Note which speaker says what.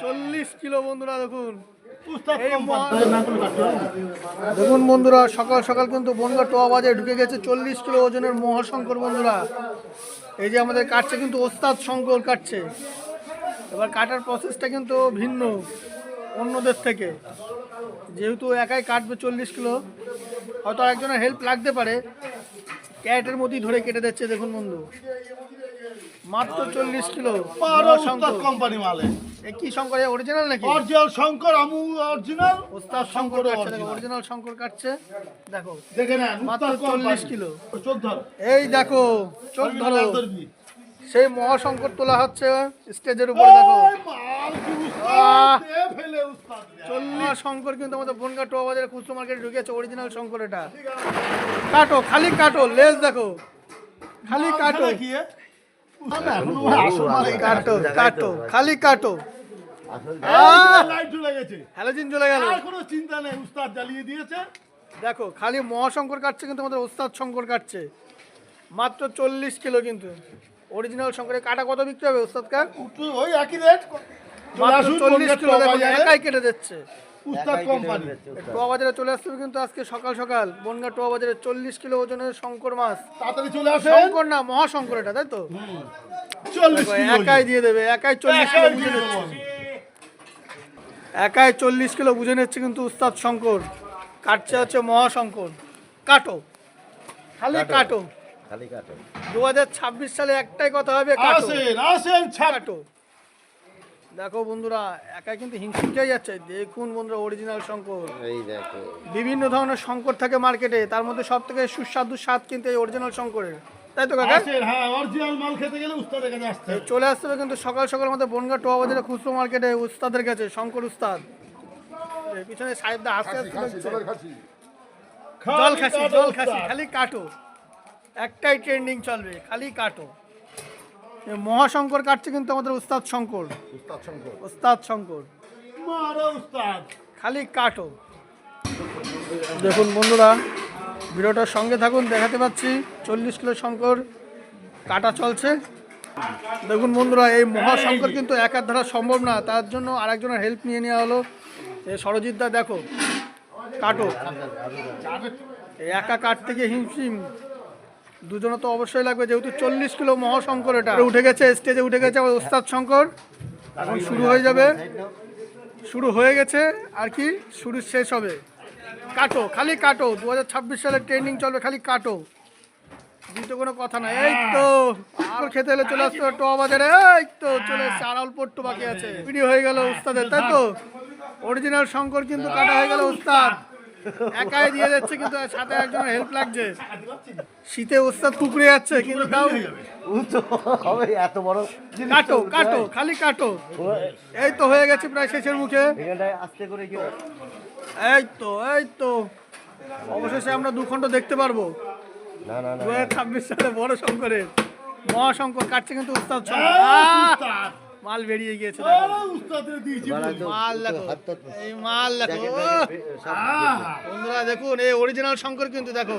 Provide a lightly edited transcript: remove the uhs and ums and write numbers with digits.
Speaker 1: 40 kilo বন্ধুরা দেখুন। দেখুন বন্ধুরা, সকাল সকাল কিন্তু বনগাঁ টোয়া বাজারে ঢুকে গেছে 40 কিলো ওজনের মহাশঙ্কর বন্ধুরা। এই যে আমাদের কাটছে কিন্তু ওস্তাদ শঙ্কর কাটছে। এবার কাটার প্রসেসটা কিন্তু ভিন্ন অন্যদের থেকে, যেহেতু একাই কাটবে 40 কিলো, হয়তো একজনের হেল্প লাগতে পারে। ক্যারেটের মধ্যেই ধরে কেটে দিচ্ছে দেখুন বন্ধু, মাত্র 40 কিলো
Speaker 2: কোম্পানি মালে।
Speaker 1: কি শঙ্কর, অরিজিনাল নাকি?
Speaker 2: অরিজিনাল শঙ্কর, আমু অরিজিনাল,
Speaker 1: ওস্তাদ শঙ্কর কাটছে, দেখো অরিজিনাল শঙ্কর কাটছে। দেখো
Speaker 2: দেখে না,
Speaker 1: মাত্র 40 কিলো।
Speaker 2: চোখ ধর,
Speaker 1: এই দেখো চোখ ধরো, সেই মহাশঙ্কর তোলা হচ্ছে স্টেজের উপরে। দেখো 40 শঙ্কর কিন্তু আমাদের বনগাঁ টোয়া বাজারে খুচরো মার্কেটে ঢুকেছে, অরিজিনাল শঙ্কর এটা। কাটো, খালি কাটো, লেজ দেখো, খালি কাটো কাটো কাটো, খালি কাটো। হ্যালোজিন চলে গেল,
Speaker 2: কোনো চিন্তা নেই, উস্তাদ জ্বালিয়ে দিয়েছে।
Speaker 1: দেখো খালি মহাশঙ্কর কাটছে কিন্তু আমাদের ওস্তাদ শঙ্কর কাটছে, মাত্র 40 কিলো কিন্তু অরিজিনাল শঙ্করের। কাটা কত বিক্রি হবে ওস্তাদ কা?
Speaker 2: ওই একই রেট,
Speaker 1: মাত্র 40 কিলো। দেখো একাই কেটে দিচ্ছে
Speaker 2: উস্তাদ কোম্পানি।
Speaker 1: টোয়া বাজারে চলে আসতে হবে কিন্তু আজকে সকাল সকাল বনগাঁ টোয়া বাজারে 40 কিলো ওজনের শঙ্কর মাছ।
Speaker 2: তাড়াতাড়ি চলে আসে।
Speaker 1: শঙ্কর না, মহাশঙ্কর এটা, তাই তো?
Speaker 2: 40 কিলো
Speaker 1: একাই দিয়ে দেবে, একাই 40 কিলো বুঝে নিচ্ছে, একাই 40 কিলো বুঝে নিচ্ছে কিন্তু উস্তাদ শঙ্কর। কাটছে হচ্ছে মহাশঙ্কর। কাটো, খালি কাটো,
Speaker 3: খালি কাটো।
Speaker 1: 2026 সালে একটাই কথা হবে, কাটো
Speaker 2: আসেন
Speaker 1: কাটো। দেখো বন্ধুরা, একাই কিন্তু হিংসুটাই যাচ্ছে। দেখুন বন্ধুরা, অরিজিনাল শঙ্কর।
Speaker 3: এই দেখো,
Speaker 1: বিভিন্ন ধরনের শঙ্কর থাকে মার্কেটে, তার মধ্যে সব থেকে সুস্বাদু স্বাদ কিন্তু এই অরিজিনাল শঙ্করের, তাই তো কাকা?
Speaker 2: হ্যাঁ, অরিজিনাল মাল খেতে গেলে উস্তাদের কাছে আসতে হবে।
Speaker 1: চলে আসতে হবে কিন্তু সকাল সকাল আমাদের বনগাঁ টোয়া বাজারে খুচরো মার্কেটে উস্তাদের কাছে, শঙ্কর উস্তাদ। এই পিছনে সাহেবদা আস্তে আস্তে জল খাসি, জল খাসি, খালি কাটো, একটাই ট্রেন্ডিং চলবে, খালি কাটো। এই মহাশঙ্কর কাটছে কিন্তু আমাদের উস্তাদ শঙ্কর, উস্তাদ শঙ্কর। খালি কাটো। দেখুন বন্ধুরা, ভিডিওটার সঙ্গে থাকুন, দেখাতে পাচ্ছি 40 কিলো শঙ্কর কাটা চলছে। দেখুন বন্ধুরা, এই মহাশঙ্কর কিন্তু একার দ্বারা সম্ভব না, তার জন্য আরেকজনের হেল্প নিয়ে নেওয়া হলো। এই সরজিৎ দা দেখো কাটো, এই একা কাটতে গিয়ে হিমশিম, দুজনে তো অবশ্যই লাগবে, যেহেতু 40 কিলো মহাশঙ্কর। এটা উঠে গেছে, স্টেজে উঠে গেছে আমার ওস্তাদ শঙ্কর। এখন শুরু হয়ে যাবে, শুরু হয়ে গেছে আর কি, শুরু শেষ হবে। কাটো, খালি কাটো, 2026 সালে ট্রেনিং চলবে, খালি কাটো, দ্বিতীয় কোনো কথা না। এই তো খেতে এলে চলে আসতে হবে টোয়া বাজারে। এই তো চলে এসছে, আর অল্প একটু বাকি আছে। ভিডিও হয়ে গেল উস্তাদের, তাই তো? অরিজিনাল শঙ্কর কিন্তু কাটা হয়ে গেল, উস্তাদ একাই দিয়ে যাচ্ছে কিন্তু সাথে একজনের হেল্প লাগছে। শীতে উস্তাদ কুকড়ে যাচ্ছে কিন্তু তাও
Speaker 3: হবে এত বড়।
Speaker 1: কাটো কাটো, খালি কাটো। এই তো হয়ে গেছে প্রায় শেষের মুখে।
Speaker 3: এখানটায় আস্তে করে কি,
Speaker 1: এই তো এই তো অবশেষে আমরা 2 খণ্ড দেখতে পারবো।
Speaker 3: না না না,
Speaker 1: 2026 সালে বড় শঙ্করের মহাশঙ্কর কাটছে কিন্তু উস্তাদ শঙ্কর। মাল বেরিয়ে গিয়েছে, মাল দেখো, এই মাল দেখো বন্ধুরা, দেখুন এই অরিজিনাল শঙ্কর কিন্তু দেখো।